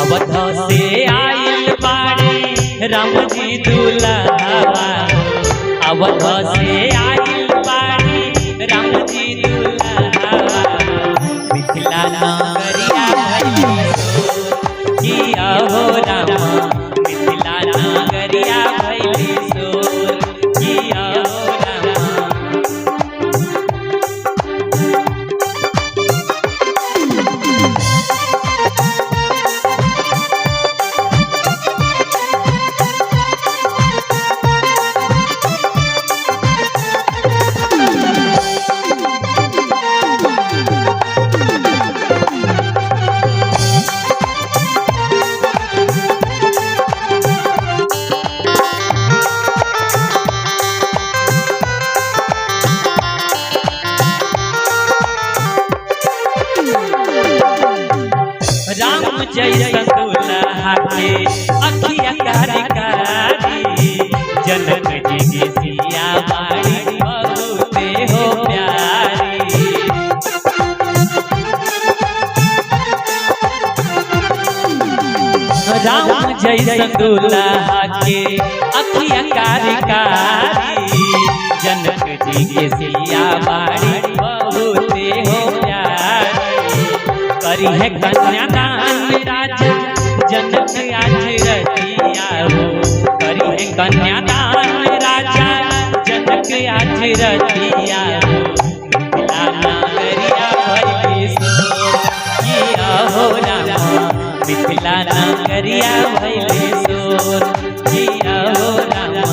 अवध से आइल बाड़ी राम जी दुल्हा, अवध से आइल बाड़ी राम जी दुल्हा। मिथिला नगरिया भइली सोर किया हो रामा, मिथिला नगरिया भइली सोर किया हो रामा। राम जैसन दुल्हा के अखिया कारी कारी, जनक जी के सिया बाड़ी बहुते हो प्यारी। राम जैसन दुल्हा के अखिया कारी कारी, जनक जी के सिया बाड़ी बहुते हो प्यारी। करी है कन्यादान राजा जनक आज रतिया हो, करी है कन्यादान राजा जनक आज रतिया हो। मिथिला नगरिया भइली सोर किया हो रामा, मिथिला नगरिया भइली सोर किया हो रामा।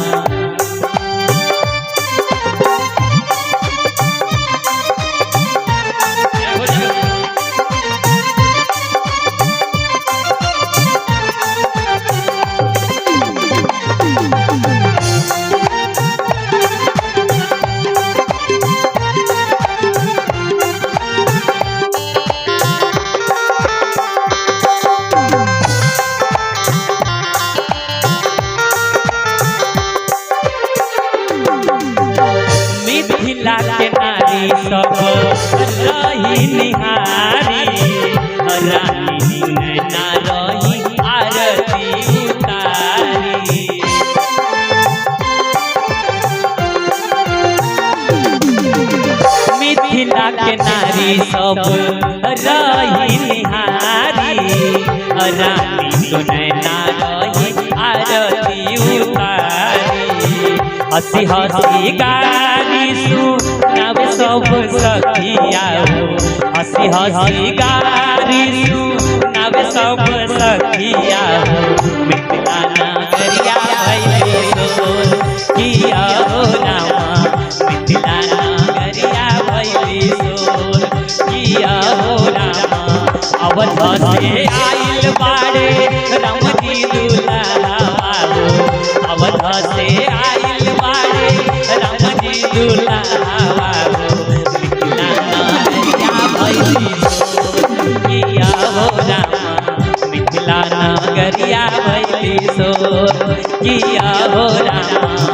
मिथिला के नारी सब रही निहारी, रानी नैना रही आरती उतारी। मिथिला के नारी सब रही निहारी, रानी नैना रही आरती उतारी। हसी हसी गारी सुनावे सब सखिया हो, हसी हसी गारी सुनावे सब सखिया हो। मिथिला नगरिया भइली सोर किया हो रामा, मिथिला नगरिया भइली सोर किया हो रामा। अवध से आइल बाड़े राम जी दुल्हा हो, अवध से आइल बाड़े राम जी दुल्हा हो। मिथिला नगरिया भइली सोर किया हो रामा, मिथिला नगरिया भइली सोर किया हो रामा।